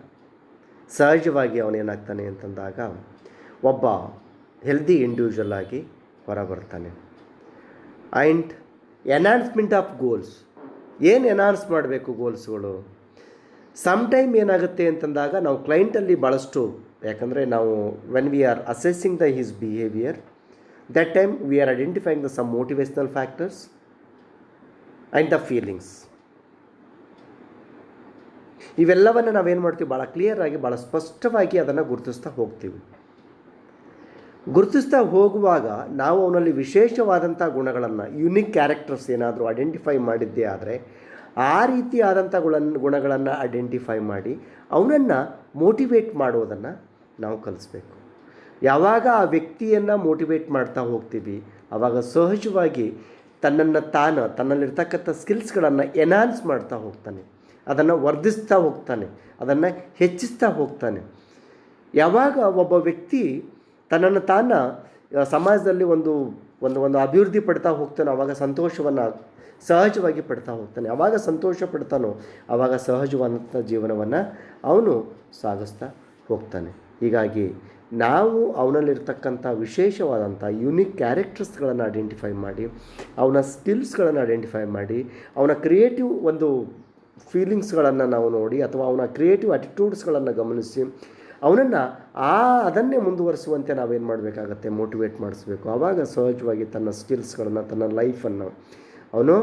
A: ಸಹಜವಾಗಿ ಅವನೇನಾಗ್ತಾನೆ ಅಂತಂದಾಗ ಒಬ್ಬ ಹೆಲ್ದಿ ಇಂಡಿವಿಜುವಲ್ ಆಗಿ ಹೊರಬರ್ತಾನೆ. ಆ್ಯಂಡ್ ಎನ್ಹಾನ್ಸ್ಮೆಂಟ್ ಆಫ್ ಗೋಲ್ಸ್, ಏನು ಎನ್ಹಾನ್ಸ್ ಮಾಡಬೇಕು ಗೋಲ್ಸ್ಗಳು? ಸಮ್ ಟೈಮ್ ಏನಾಗುತ್ತೆ ಅಂತಂದಾಗ ನಾವು ಕ್ಲೈಂಟಲ್ಲಿ ಭಾಳಷ್ಟು, ಯಾಕಂದರೆ ನಾವು when we are assessing his behaviour, that time we are identifying some motivational factors and the feelings. ಇವೆಲ್ಲವನ್ನು ನಾವೇನು ಮಾಡ್ತೀವಿ, ಭಾಳ ಕ್ಲಿಯರಾಗಿ ಭಾಳ ಸ್ಪಷ್ಟವಾಗಿ ಅದನ್ನು ಗುರುತಿಸ್ತಾ ಹೋಗ್ತೀವಿ. ಗುರುತಿಸ್ತಾ ಹೋಗುವಾಗ ನಾವು ಅವನಲ್ಲಿ ವಿಶೇಷವಾದಂಥ ಗುಣಗಳನ್ನು, ಯುನಿಕ್ ಕ್ಯಾರೆಕ್ಟರ್ಸ್ ಏನಾದರೂ ಐಡೆಂಟಿಫೈ ಮಾಡಿದ್ದೇ ಆದರೆ ಆ ರೀತಿಯಾದಂಥ ಗುಣಗಳನ್ನು ಐಡೆಂಟಿಫೈ ಮಾಡಿ ಅವನನ್ನು ಮೋಟಿವೇಟ್ ಮಾಡೋದನ್ನು ನಾವು ಕಲಿಸ್ಬೇಕು. ಯಾವಾಗ ಆ ವ್ಯಕ್ತಿಯನ್ನು ಮೋಟಿವೇಟ್ ಮಾಡ್ತಾ ಹೋಗ್ತೀವಿ ಆವಾಗ ಸಹಜವಾಗಿ ತನ್ನಲ್ಲಿರ್ತಕ್ಕಂಥ ಸ್ಕಿಲ್ಸ್ಗಳನ್ನು ಎನ್ಹಾನ್ಸ್ ಮಾಡ್ತಾ ಹೋಗ್ತಾನೆ, ಅದನ್ನು ವರ್ಧಿಸ್ತಾ ಹೋಗ್ತಾನೆ, ಅದನ್ನು ಹೆಚ್ಚಿಸ್ತಾ ಹೋಗ್ತಾನೆ. ಯಾವಾಗ ಒಬ್ಬ ವ್ಯಕ್ತಿ ತನ್ನನ್ನು ಸಮಾಜದಲ್ಲಿ ಒಂದು ಅಭಿವೃದ್ಧಿ ಪಡ್ತಾ ಹೋಗ್ತಾನೋ ಆವಾಗ ಸಂತೋಷವನ್ನು ಸಹಜವಾಗಿ ಪಡ್ತಾ ಹೋಗ್ತಾನೆ. ಯಾವಾಗ ಸಂತೋಷ ಪಡ್ತಾನೋ ಆವಾಗ ಸಹಜವಾದಂಥ ಜೀವನವನ್ನು ಅವನು ಸಾಗಿಸ್ತಾ ಹೋಗ್ತಾನೆ. ಹೀಗಾಗಿ ನಾವು ಅವನಲ್ಲಿರ್ತಕ್ಕಂಥ ವಿಶೇಷವಾದಂಥ ಯುನಿಕ್ ಕ್ಯಾರೆಕ್ಟರ್ಸ್ಗಳನ್ನು ಐಡೆಂಟಿಫೈ ಮಾಡಿ, ಅವನ ಸ್ಕಿಲ್ಸ್ಗಳನ್ನು ಐಡೆಂಟಿಫೈ ಮಾಡಿ, ಅವನ ಕ್ರಿಯೇಟಿವ್ ಒಂದು ಫೀಲಿಂಗ್ಸ್ಗಳನ್ನು ನಾವು ನೋಡಿ ಅಥವಾ ಅವನ ಕ್ರಿಯೇಟಿವ್ ಆ್ಯಟಿಟ್ಯೂಡ್ಸ್ಗಳನ್ನು ಗಮನಿಸಿ ಅವನನ್ನು ಅದನ್ನೇ ಮುಂದುವರಿಸುವಂತೆ ನಾವೇನು ಮಾಡಬೇಕಾಗತ್ತೆ, ಮೋಟಿವೇಟ್ ಮಾಡಿಸ್ಬೇಕು. ಆವಾಗ ಸಹಜವಾಗಿ ತನ್ನ ಸ್ಕಿಲ್ಸ್ಗಳನ್ನು, ತನ್ನ ಲೈಫನ್ನು ಅವನು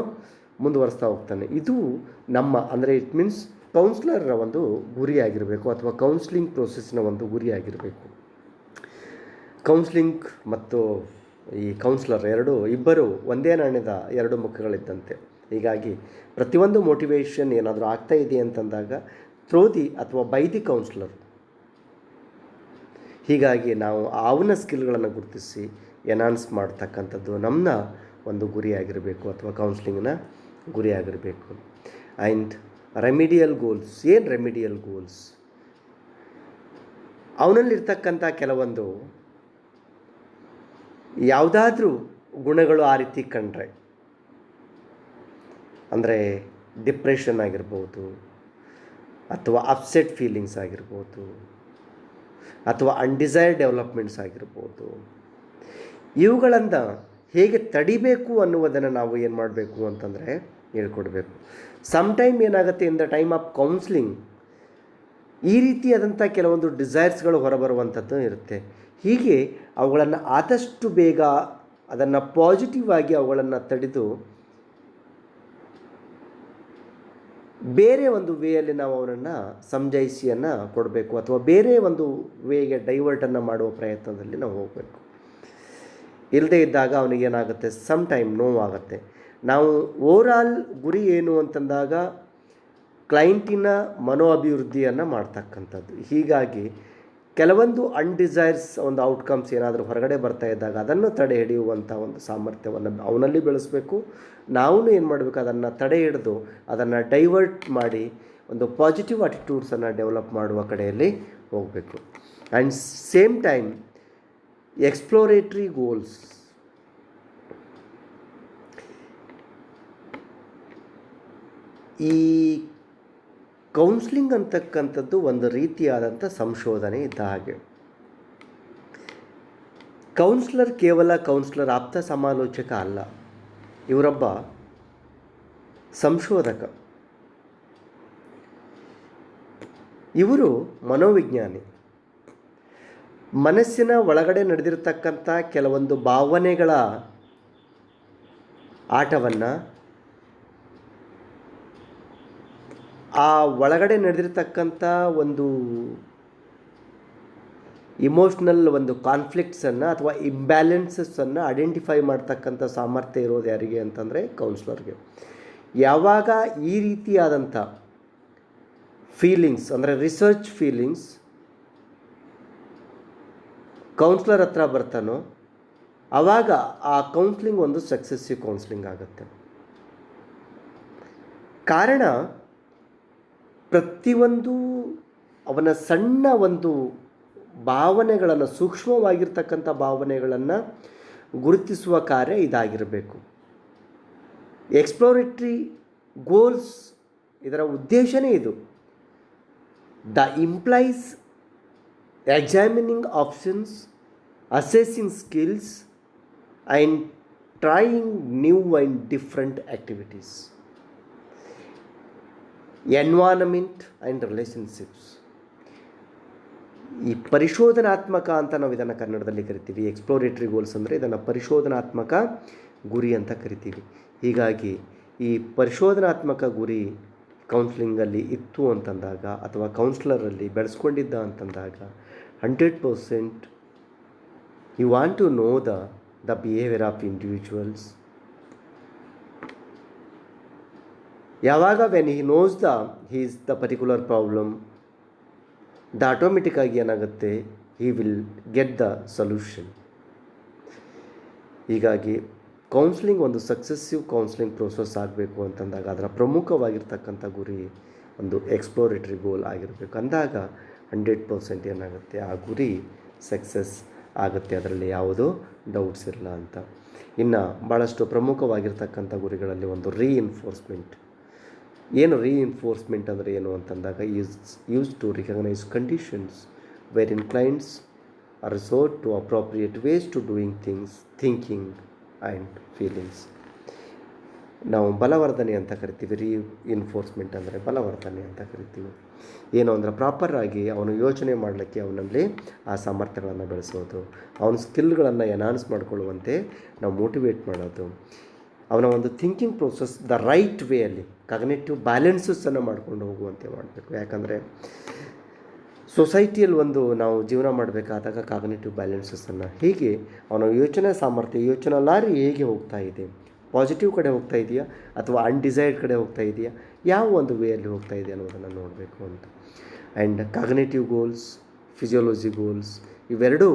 A: ಮುಂದುವರಿಸ್ತಾ ಹೋಗ್ತಾನೆ. ಇದು ಅಂದರೆ ಇಟ್ ಮೀನ್ಸ್ ಕೌನ್ಸ್ಲರ್ರ ಒಂದು ಗುರಿಯಾಗಿರಬೇಕು ಅಥವಾ ಕೌನ್ಸ್ಲಿಂಗ್ ಪ್ರೋಸೆಸ್ನ ಒಂದು ಗುರಿಯಾಗಿರಬೇಕು. ಕೌನ್ಸ್ಲಿಂಗ್ ಮತ್ತು ಈ ಕೌನ್ಸ್ಲರ್ ಇಬ್ಬರು ಒಂದೇ ನಾಣ್ಯದ ಎರಡು ಮುಖಗಳಿದ್ದಂತೆ. ಹೀಗಾಗಿ ಪ್ರತಿಯೊಂದು ಮೋಟಿವೇಶನ್ ಏನಾದರೂ ಆಗ್ತಾ ಇದೆ ಅಂತಂದಾಗ ಥ್ರೂ ಅಥವಾ ಬೈ ದಿ ಕೌನ್ಸ್ಲರ್. ಹೀಗಾಗಿ ನಾವು ಅವನ ಸ್ಕಿಲ್ಗಳನ್ನು ಗುರುತಿಸಿ ಎನ್ಹಾನ್ಸ್ ಮಾಡ್ತಕ್ಕಂಥದ್ದು ನಮ್ಮ ಒಂದು ಗುರಿಯಾಗಿರಬೇಕು ಅಥವಾ ಕೌನ್ಸ್ಲಿಂಗ್ನ ಗುರಿಯಾಗಿರಬೇಕು. ಆ್ಯಂಡ್ ರೆಮಿಡಿಯಲ್ ಗೋಲ್ಸ್, ಏನು ರೆಮಿಡಿಯಲ್ ಗೋಲ್ಸ್? ಅವನಲ್ಲಿರ್ತಕ್ಕಂಥ ಕೆಲವೊಂದು ಯಾವುದಾದ್ರೂ ಗುಣಗಳು ಆ ರೀತಿ ಕಂಡ್ರೆ, ಅಂದರೆ ಡಿಪ್ರೆಷನ್ ಆಗಿರ್ಬೋದು ಅಥವಾ ಅಪ್ಸೆಟ್ ಫೀಲಿಂಗ್ಸ್ ಆಗಿರ್ಬೋದು ಅಥವಾ ಅನ್ಡಿಸೈರ್ಡ್ ಡೆವಲಪ್ಮೆಂಟ್ಸ್ ಆಗಿರ್ಬೋದು, ಇವುಗಳನ್ನು ಹೇಗೆ ತಡಿಬೇಕು ಅನ್ನುವುದನ್ನು ನಾವು ಏನು ಮಾಡಬೇಕು ಅಂತಂದರೆ ಹೇಳ್ಕೊಡ್ಬೇಕು. ಸಮ್ ಟೈಮ್ ಏನಾಗುತ್ತೆ, in the time of counselling ಈ ರೀತಿಯಾದಂಥ ಕೆಲವೊಂದು ಡಿಸೈರ್ಸ್ಗಳು ಹೊರಬರುವಂಥದ್ದು ಇರುತ್ತೆ. ಹೀಗೆ ಅವುಗಳನ್ನು ಆದಷ್ಟು ಬೇಗ ಅದನ್ನು ಪಾಸಿಟಿವ್ ಆಗಿ ಅವುಗಳನ್ನು ತಡೆದು ಬೇರೆ ಒಂದು ವೇಯಲ್ಲಿ ನಾವು ಅವರನ್ನು ಸಮಜಾಯಿಸಿಯನ್ನು ಕೊಡಬೇಕು ಅಥವಾ ಬೇರೆ ಒಂದು ವೇಗೆ ಡೈವರ್ಟನ್ನು ಮಾಡುವ ಪ್ರಯತ್ನದಲ್ಲಿ ನಾವು ಹೋಗಬೇಕು. ಇಲ್ಲದೇ ಇದ್ದಾಗ ಅವನಿಗೇನಾಗುತ್ತೆ, ಸಮ್ ಟೈಮ್ ನೋವಾಗುತ್ತೆ. ನಾವು ಓವರಾಲ್ ಗುರಿ ಏನು ಅಂತಂದಾಗ ಕ್ಲೈಂಟಿನ ಅಭಿವೃದ್ಧಿಯನ್ನು ಮಾಡ್ತಕ್ಕಂಥದ್ದು. ಹೀಗಾಗಿ ಕೆಲವೊಂದು ಅನ್ಡಿಸೈರ್ಸ್ ಒಂದು ಔಟ್ಕಮ್ಸ್ ಏನಾದರೂ ಹೊರಗಡೆ ಬರ್ತಾ ಇದ್ದಾಗ ಅದನ್ನು ತಡೆ ಹಿಡಿಯುವಂಥ ಒಂದು ಸಾಮರ್ಥ್ಯವನ್ನು ಅವನಲ್ಲಿ ಬೆಳೆಸಬೇಕು. ನಾವು ಏನು ಮಾಡಬೇಕು, ಅದನ್ನು ತಡೆ ಹಿಡಿದು ಅದನ್ನು ಡೈವರ್ಟ್ ಮಾಡಿ ಒಂದು ಪಾಸಿಟಿವ್ ಆಟಿಟ್ಯೂಡ್ಸನ್ನು ಡೆವಲಪ್ ಮಾಡುವ ಕಡೆಯಲ್ಲಿ ಹೋಗಬೇಕು. ಆ್ಯಂಡ್ ಸೇಮ್ ಟೈಮ್ ಎಕ್ಸ್ಪ್ಲೋರೇಟ್ರಿ ಗೋಲ್ಸ್, ಈ ಕೌನ್ಸ್ಲಿಂಗ್ ಅಂತಕ್ಕಂಥದ್ದು ಒಂದು ರೀತಿಯಾದಂಥ ಸಂಶೋಧನೆ ಇದ್ದ ಹಾಗೆ. ಕೌನ್ಸ್ಲರ್ ಕೇವಲ ಕೌನ್ಸ್ಲರ್, ಆಪ್ತ ಸಮಾಲೋಚಕ ಅಲ್ಲ, ಇವರೊಬ್ಬ ಸಂಶೋಧಕ, ಇವರು ಮನೋವಿಜ್ಞಾನಿ. ಮನಸ್ಸಿನ ಒಳಗಡೆ ನಡೆದಿರ್ತಕ್ಕಂಥ ಕೆಲವೊಂದು ಭಾವನೆಗಳ ಆಟವನ್ನು, ಆ ಒಳಗಡೆ ನಡೆದಿರ್ತಕ್ಕಂಥ ಒಂದು ಇಮೋಷ್ನಲ್ ಒಂದು ಕಾನ್ಫ್ಲಿಕ್ಟ್ಸನ್ನು ಅಥವಾ ಇಂಬ್ಯಾಲೆನ್ಸಸ್ಸನ್ನು ಐಡೆಂಟಿಫೈ ಮಾಡ್ತಕ್ಕಂಥ ಸಾಮರ್ಥ್ಯ ಇರೋದು ಯಾರಿಗೆ ಅಂತಂದರೆ ಕೌನ್ಸ್ಲರ್ಗೆ. ಯಾವಾಗ ಈ ರೀತಿಯಾದಂಥ ಫೀಲಿಂಗ್ಸ್ ಅಂದರೆ ರಿಸರ್ಚ್ ಫೀಲಿಂಗ್ಸ್ ಕೌನ್ಸ್ಲರ್ ಹತ್ರ ಬರ್ತಾನೋ ಆವಾಗ ಆ ಕೌನ್ಸ್ಲಿಂಗ್ ಒಂದು ಸಕ್ಸಸ್ಸಿವ್ ಕೌನ್ಸ್ಲಿಂಗ್ ಆಗುತ್ತೆ. ಕಾರಣ ಪ್ರತಿಯೊಂದು ಅವನ ಸಣ್ಣ ಒಂದು ಭಾವನೆಗಳನ್ನು, ಸೂಕ್ಷ್ಮವಾಗಿರ್ತಕ್ಕಂಥ ಭಾವನೆಗಳನ್ನು ಗುರುತಿಸುವ ಕಾರ್ಯ ಇದಾಗಿರಬೇಕು. ಎಕ್ಸ್ಪ್ಲೋರೇಟ್ರಿ ಗೋಲ್ಸ್ ಇದರ ಉದ್ದೇಶನೇ ಇದು. The implies examining options, assessing skills and trying new and different activities, environment and relationships. ಈ ಪರಿಶೋಧನಾತ್ಮಕ ಅಂತ ನಾವು ಇದನ್ನು ಕನ್ನಡದಲ್ಲಿ ಕರಿತೀವಿ. ಎಕ್ಸ್ಪ್ಲೋರೇಟ್ರಿ ಗೋಲ್ಸ್ ಅಂದರೆ ಇದನ್ನು ಪರಿಶೋಧನಾತ್ಮಕ ಗುರಿ ಅಂತ ಕರಿತೀವಿ. ಹೀಗಾಗಿ ಈ ಪರಿಶೋಧನಾತ್ಮಕ ಗುರಿ ಕೌನ್ಸ್ಲಿಂಗಲ್ಲಿ ಇತ್ತು ಅಂತಂದಾಗ ಅಥವಾ ಕೌನ್ಸ್ಲರಲ್ಲಿ ಬೆಳೆಸ್ಕೊಂಡಿದ್ದ ಅಂತಂದಾಗ 100% you want to know the behaviour of individuals. ಯಾವಾಗ when he knows he is the particular problem, ಆಟೋಮೆಟಿಕ್ಕಾಗಿ ಏನಾಗುತ್ತೆ, he will get the solution. ಹೀಗಾಗಿ ಕೌನ್ಸ್ಲಿಂಗ್ ಒಂದು ಸಕ್ಸಸ್ಸಿವ್ ಕೌನ್ಸ್ಲಿಂಗ್ ಪ್ರೋಸೆಸ್ ಆಗಬೇಕು ಅಂತಂದಾಗ ಅದರ ಪ್ರಮುಖವಾಗಿರ್ತಕ್ಕಂಥ ಗುರಿ ಒಂದು ಎಕ್ಸ್ಪ್ಲೋರೇಟ್ರಿ ಗೋಲ್ ಆಗಿರಬೇಕು. ಅಂದಾಗ 100% ಏನಾಗುತ್ತೆ, ಆ ಗುರಿ ಸಕ್ಸಸ್ ಆಗುತ್ತೆ, ಅದರಲ್ಲಿ ಯಾವುದೂ ಡೌಟ್ಸ್ ಇರಲ್ಲ ಅಂತ. ಇನ್ನು ಭಾಳಷ್ಟು ಪ್ರಮುಖವಾಗಿರ್ತಕ್ಕಂಥ ಗುರಿಗಳಲ್ಲಿ ಒಂದು ರೀಇನ್ಫೋರ್ಸ್ಮೆಂಟ್. ಏನು ರೀಇನ್ಫೋರ್ಸ್ಮೆಂಟ್ ಅಂದರೆ ಏನು ಅಂತಂದಾಗ use to recognize conditions where in clients are resort to appropriate ways to doing things, thinking and feelings. ನಾವು ಬಲವರ್ಧನೆ ಅಂತ ಕರಿತೀವಿ. ರೀಇನ್ಫೋರ್ಸ್ಮೆಂಟ್ ಅಂದರೆ ಬಲವರ್ಧನೆ ಅಂತ ಕರಿತೀವಿ. ಏನು ಅಂದರೆ ಪ್ರಾಪರಾಗಿ ಅವನು ಯೋಚನೆ ಮಾಡಲಿಕ್ಕೆ ಅವನಲ್ಲಿ ಆ ಸಾಮರ್ಥ್ಯಗಳನ್ನು ಬೆಳೆಸೋದು, ಅವನ ಸ್ಕಿಲ್ಗಳನ್ನು ಎನ್ಹಾನ್ಸ್ ಮಾಡಿಕೊಳ್ಳುವಂತೆ ನಾವು ಮೋಟಿವೇಟ್ ಮಾಡೋದು, ಅವನ ಒಂದು ಥಿಂಕಿಂಗ್ ಪ್ರೋಸೆಸ್ ದ ರೈಟ್ ವೇಯಲ್ಲಿ ಕಾಗ್ನಿಟಿವ್ ಬ್ಯಾಲೆನ್ಸಸ್ಸನ್ನು ಮಾಡ್ಕೊಂಡು ಹೋಗುವಂತೆ ಮಾಡಬೇಕು. ಯಾಕಂದರೆ ಸೊಸೈಟಿಯಲ್ಲಿ ಒಂದು ನಾವು ಜೀವನ ಮಾಡಬೇಕಾದಾಗ ಕಾಗ್ನಿಟಿವ್ ಬ್ಯಾಲೆನ್ಸಸ್ಸನ್ನು, ಹೀಗೆ ಅವನ ಯೋಚನೆ ಸಾಮರ್ಥ್ಯ, ಯೋಚನಾ ಲಾರಿ ಹೇಗೆ ಹೋಗ್ತಾ ಇದೆ, ಪಾಸಿಟಿವ್ ಕಡೆ ಹೋಗ್ತಾ ಇದೆಯಾ ಅಥವಾ ಅನ್ಡಿಸೈರ್ಡ್ ಕಡೆ ಹೋಗ್ತಾ ಇದೆಯಾ, ಯಾವ ಒಂದು ವೇಯಲ್ಲಿ ಹೋಗ್ತಾ ಇದೆ ಅನ್ನೋದನ್ನು ನೋಡಬೇಕು ಅಂತ. And cognitive goals, physiology goals ಇವೆರಡೂ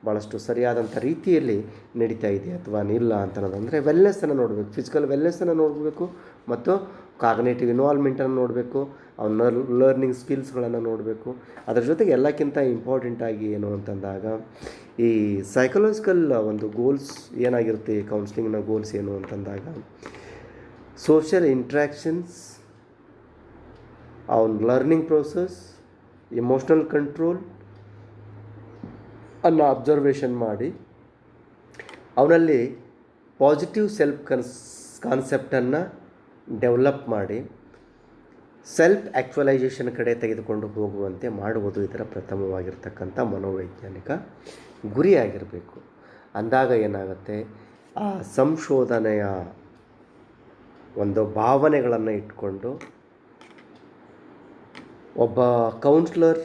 A: ಭಾಳಷ್ಟು ಸರಿಯಾದಂಥ ರೀತಿಯಲ್ಲಿ ನಡೀತಾ ಇದೆ ಅಥವಾ ಇಲ್ಲ ಅಂತ ಅನ್ನೋದಂದರೆ ವೆಲ್ನೆಸ್ಸನ್ನು ನೋಡಬೇಕು, ಫಿಸಿಕಲ್ ವೆಲ್ನೆಸ್ಸನ್ನು ನೋಡಬೇಕು ಮತ್ತು ಕಾಗ್ನೇಟಿವ್ ಇನ್ವಾಲ್ವ್ಮೆಂಟನ್ನು ನೋಡಬೇಕು, ಅವನ ಲರ್ನಿಂಗ್ ಸ್ಕಿಲ್ಸ್ಗಳನ್ನು ನೋಡಬೇಕು. ಅದರ ಜೊತೆಗೆ ಎಲ್ಲಕ್ಕಿಂತ ಇಂಪಾರ್ಟೆಂಟಾಗಿ ಏನು ಅಂತಂದಾಗ ಈ ಸೈಕಲಾಜಿಕಲ್ ಒಂದು ಗೋಲ್ಸ್ ಏನಾಗಿರುತ್ತೆ, ಕೌನ್ಸ್ಲಿಂಗ್ನ ಗೋಲ್ಸ್ ಏನು ಅಂತಂದಾಗ ಸೋಷಿಯಲ್ ಇಂಟ್ರ್ಯಾಕ್ಷನ್ಸ್, ಅವನ ಲರ್ನಿಂಗ್ ಪ್ರೋಸೆಸ್, ಇಮೋಷ್ನಲ್ ಕಂಟ್ರೋಲ್ ಅನ್ನು ಅಬ್ಸರ್ವೇಷನ್ ಮಾಡಿ ಅವನಲ್ಲಿ ಪಾಸಿಟಿವ್ ಸೆಲ್ಫ್ ಕಾನ್ಸೆಪ್ಟನ್ನು ಡೆವಲಪ್ ಮಾಡಿ ಸೆಲ್ಫ್ ಆ್ಯಕ್ಚುಲೈಸೇಷನ್ ಕಡೆ ತೆಗೆದುಕೊಂಡು ಹೋಗುವಂತೆ ಮಾಡುವುದು ಇದರ ಪ್ರಥಮವಾಗಿರ್ತಕ್ಕಂಥ ಮನೋವೈಜ್ಞಾನಿಕ ಗುರಿಯಾಗಿರಬೇಕು. ಅಂದಾಗ ಏನಾಗುತ್ತೆ, ಆ ಸಂಶೋಧನೆಯ ಒಂದು ಭಾವನೆಗಳನ್ನು ಇಟ್ಕೊಂಡು ಒಬ್ಬ ಕೌನ್ಸ್ಲರ್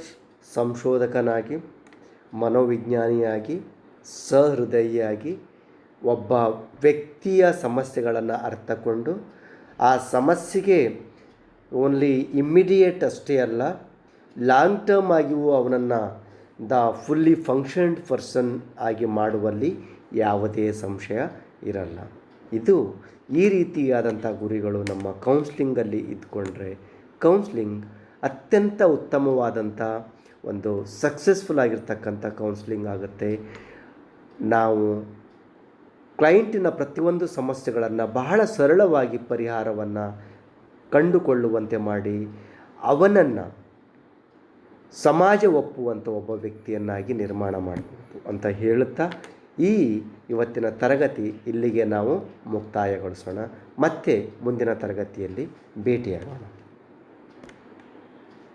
A: ಸಂಶೋಧಕನಾಗಿ, ಮನೋವಿಜ್ಞಾನಿಯಾಗಿ, ಸಹೃದಯಿಯಾಗಿ ಒಬ್ಬ ವ್ಯಕ್ತಿಯ ಸಮಸ್ಯೆಗಳನ್ನು ಅರ್ಥಕೊಂಡು ಆ ಸಮಸ್ಯೆಗೆ ಓನ್ಲಿ ಇಮ್ಮಿಡಿಯೇಟ್ ಅಷ್ಟೇ ಅಲ್ಲ, ಲಾಂಗ್ ಟರ್ಮ್ ಆಗಿಯೂ ಅವನನ್ನು ದ ಫುಲ್ಲಿ ಫಂಕ್ಷನ್ಡ್ ಪರ್ಸನ್ ಆಗಿ ಮಾಡುವಲ್ಲಿ ಯಾವುದೇ ಸಂಶಯ ಇರಲ್ಲ. ಇದು ಈ ರೀತಿಯಾದಂಥ ಗುರಿಗಳು ನಮ್ಮ ಕೌನ್ಸ್ಲಿಂಗಲ್ಲಿ ಇದ್ಕೊಂಡ್ರೆ ಕೌನ್ಸ್ಲಿಂಗ್ ಅತ್ಯಂತ ಉತ್ತಮವಾದಂಥ ಒಂದು ಸಕ್ಸಸ್ಫುಲ್ ಆಗಿರ್ತಕ್ಕಂಥ ಕೌನ್ಸ್ಲಿಂಗ್ ಆಗುತ್ತೆ. ನಾವು ಕ್ಲೈಂಟಿನ ಪ್ರತಿಯೊಂದು ಸಮಸ್ಯೆಗಳನ್ನು ಬಹಳ ಸರಳವಾಗಿ ಪರಿಹಾರವನ್ನು ಕಂಡುಕೊಳ್ಳುವಂತೆ ಮಾಡಿ ಅವನನ್ನು ಸಮಾಜ ಒಪ್ಪುವಂಥ ಒಬ್ಬ ವ್ಯಕ್ತಿಯನ್ನಾಗಿ ನಿರ್ಮಾಣ ಮಾಡಬಹುದು ಅಂತ ಹೇಳುತ್ತಾ ಇವತ್ತಿನ ತರಗತಿ ಇಲ್ಲಿಗೆ ನಾವು ಮುಕ್ತಾಯಗೊಳಿಸೋಣ. ಮತ್ತೆ ಮುಂದಿನ ತರಗತಿಯಲ್ಲಿ ಭೇಟಿಯಾಗೋಣ.